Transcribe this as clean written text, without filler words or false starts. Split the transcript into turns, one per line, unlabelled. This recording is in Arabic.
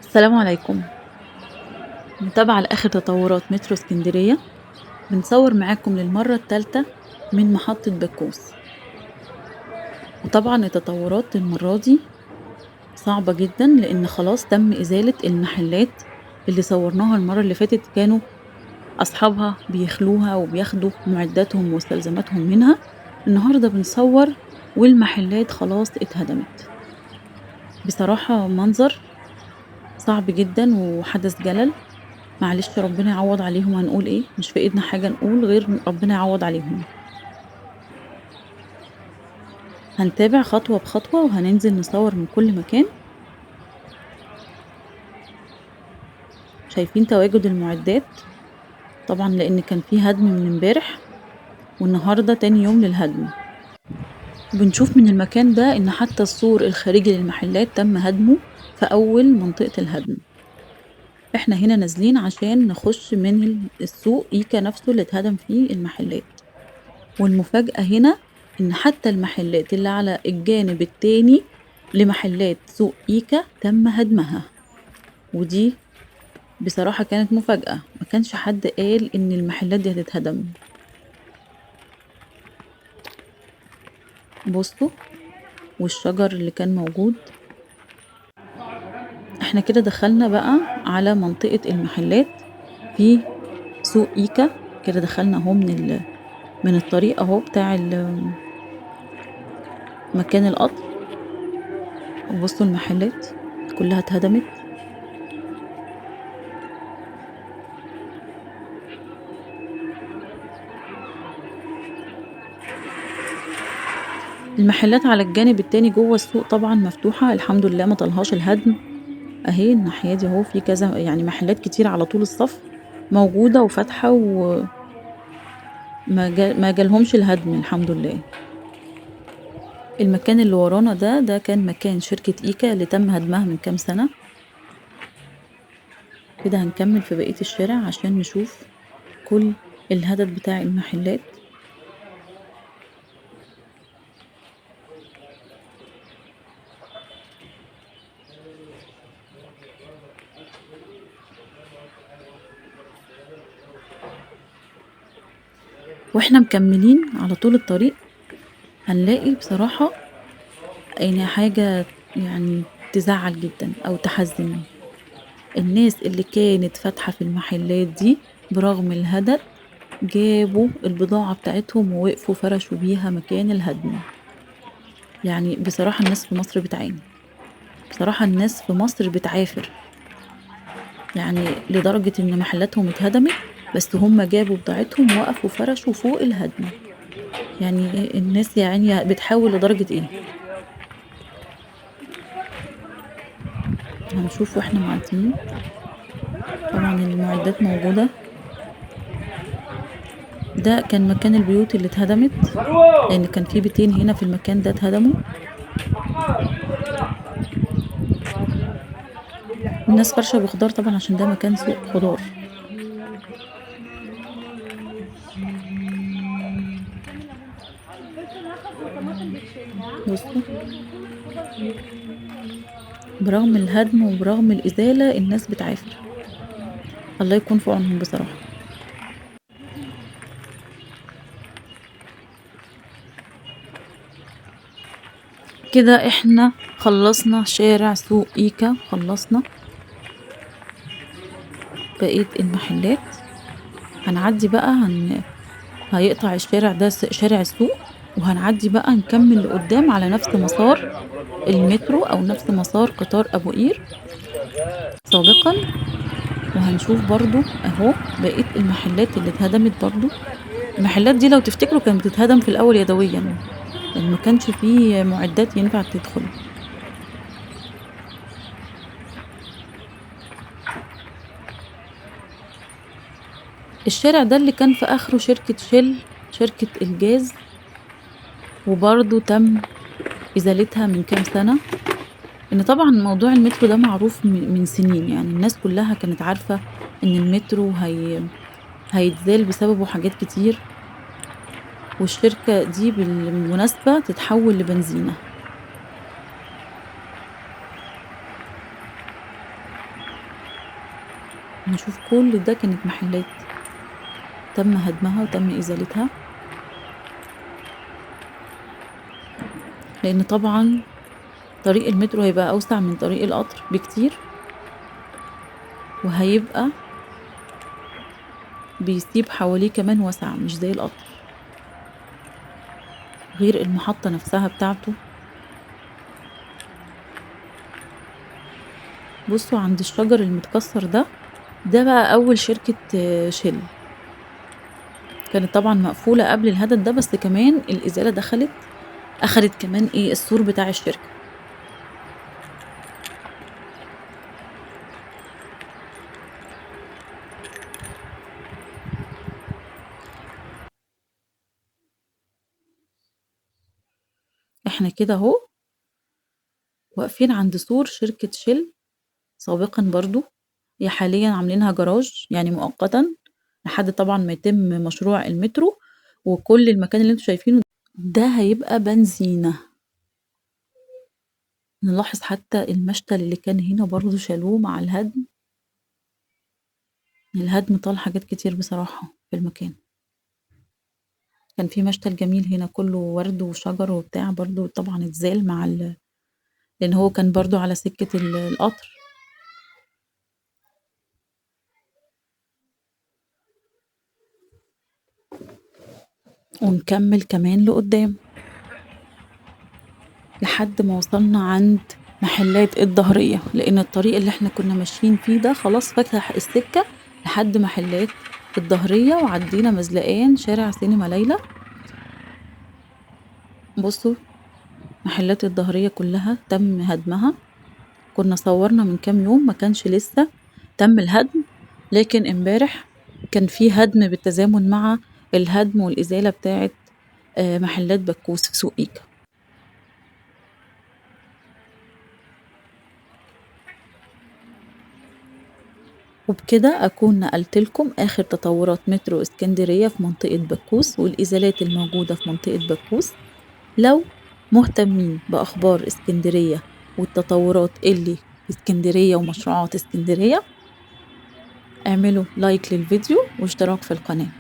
السلام عليكم. متابعة لآخر تطورات مترو اسكندرية. بنصور معاكم للمرة التالتة من محطة بكوس. وطبعا التطورات المرة دي صعبة جدا لأن خلاص تم إزالة المحلات اللي صورناها المرة اللي فاتت، كانوا أصحابها بيخلوها وبياخدوا معداتهم ومستلزماتهم منها. النهاردة بنصور والمحلات خلاص اتهدمت. بصراحة منظر صعب جدا وحدث جلل. معلش ربنا يعوّض عليهم، هنقول إيه؟ مش في إيدنا حاجة نقول غير ربنا يعوّض عليهم. هنتابع خطوة بخطوة وهننزل نصوّر من كل مكان. شايفين تواجد المُعدات، طبعًا لإن كان في هدم من امبارح والنهارده تاني يوم للهدم. وبنشوف من المكان ده إن حتى السور الخارجي للمحلات تم هدمه في أول منطقة الهدم. إحنا هنا نازلين عشان نخُش من السوق إيكا نفسه اللي اتهدم فيه المحلات. والمفاجأة هنا إن حتى المحلات اللي على الجانب التاني لمحلات سوق إيكا تم هدمها، ودي بصراحة كانت مفاجأة، ما كانش حد قال إن المحلات دي هتتهدم. بُصّوا، والشجر اللي كان موجود. إحنا كده دخلنا بقى على منطقة المحلات في سوق إيكا. كده دخلنا أهو من الطريق أهو بتاع مكان القطر. وبُصّوا المحلات كلها اتهدمت. المحلات على الجانب التاني جوّه السوق طبعًا مفتوحة، الحمد لله ما طالهاش الهدم. أهي الناحية دي أهو في كذا يعني محلات كتير على طول الصف موجودة وفاتحة، ما جالهمش الهدم الحمد لله. المكان اللي ورانا ده كان مكان شركة إيكا اللي تم هدمها من كام سنة. كده هنكمّل في بقية الشارع عشان نشوف كل الهدد بتاع المحلات. وإحنا مكمّلين على طول الطريق هنلاقي بصراحة يعني حاجة يعني تزعّل جدًا أو تحزِّن. الناس اللي كانت فاتحة في المحلات دي برغم الهدد، جابوا البضاعة بتاعتهم ووقفوا فرشوا بيها مكان الهدم. يعني بصراحة الناس في مصر بتعاني، بصراحة الناس في مصر بتعافر، يعني لدرجة إن محلاتهم اتهدمت بس هم جابوا بضاعتهم ووقفوا فرشوا فوق الهدم. يعني الناس يا عيني بتحاول لدرجة إيه؟ هنشوف وإحنا معديين. طبعًا المعدات موجودة. ده كان مكان البيوت اللي اتهدمت، لإن كان في بيتين هنا في المكان ده اتهدموا. والناس فارشة بخضار طبعًا عشان ده مكان سوق خضار. بُصّوا، برغم الهدم وبرغم الإزالة الناس بتعافر. الله يكون في عونهم بصراحة. كده إحنا خلّصنا شارع سوق إيكا، خلّصنا بقية المحلات. هنعدّي بقى هيقطع الشارع ده شارع السوق، وهنعدّي بقى نكمّل لقدّام على نفس مسار المترو أو نفس مسار قطار أبو قير سابقًا. وهنشوف برضه أهو بقية المحلات اللي اتهدمت برضه. المحلات دي لو تفتكروا كانت بتتهدم في الأول يدويًا، لإن ما كانش في مُعدات ينفع تدخل. الشارع ده اللي كان في آخره شركة Shell، شركة الجاز، وبرضه تم إزالتها من كام سنة. إن طبعًا موضوع المترو ده معروف من سنين، يعني الناس كلّها كانت عارفة إن المترو هيتزال بسببه حاجات كتير، والشركة دي بالمناسبة تتحوّل لبنزينة. نشوف كل ده كانت محلات تم هدمها وتم إزالتها، لإن طبعًا طريق المترو هيبقى أوسع من طريق القطر بكتير، وهيبقى بيسيب حواليه كمان وَسَع مش زي القطر، غير المحطة نفسها بتاعته. بُصّوا عند الشجر المتكسّر ده بقى أول شركة Shell، كانت طبعًا مقفولة قبل الهدد ده، بس كمان الإزالة دخلت أخدت كمان إيه، السور بتاع الشركة. إحنا كده أهو واقفين عند سور شركة Shell سابقًا برضه، هي حاليًا عاملينها جراج يعني مؤقتًا، لحد طبعًا ما يتم مشروع المترو، وكل المكان اللي أنتم شايفينه ده هيبقى بنزينة. نلاحظ حتى المشتل اللي كان هنا برضه شالوه مع الهدم، الهدم طال حاجات كتير بصراحة في المكان. كان في مشتل جميل هنا كلّه ورد وشجر وبتاع برضه طبعًا اتزال مع لإن هو كان برضه على سكة القطر. ونكمّل كمان لقدّام، لحد ما وصلنا عند محلات الضهرية، لإن الطريق اللي إحنا كنا ماشيين فيه ده خلاص فتح السكة لحد محلات الضهرية، وعدّينا مزلقان شارع سينما ليلى. بُصّوا محلات الضهرية كلّها تم هدمها، كنا صوّرنا من كام يوم ما كانش لسه تم الهدم، لكن امبارح كان في هدم بالتزامن مع الهدم والإزالة بتاعة محلات بكوس في سوق إيكا. وبكده أكون نقلت لكم آخر تطورات مترو إسكندرية في منطقة بكوس والإزالات الموجودة في منطقة بكوس. لو مهتمين بأخبار إسكندرية والتطورات اللي في إسكندرية ومشروعات إسكندرية، اعملوا لايك للفيديو واشتراك في القناة.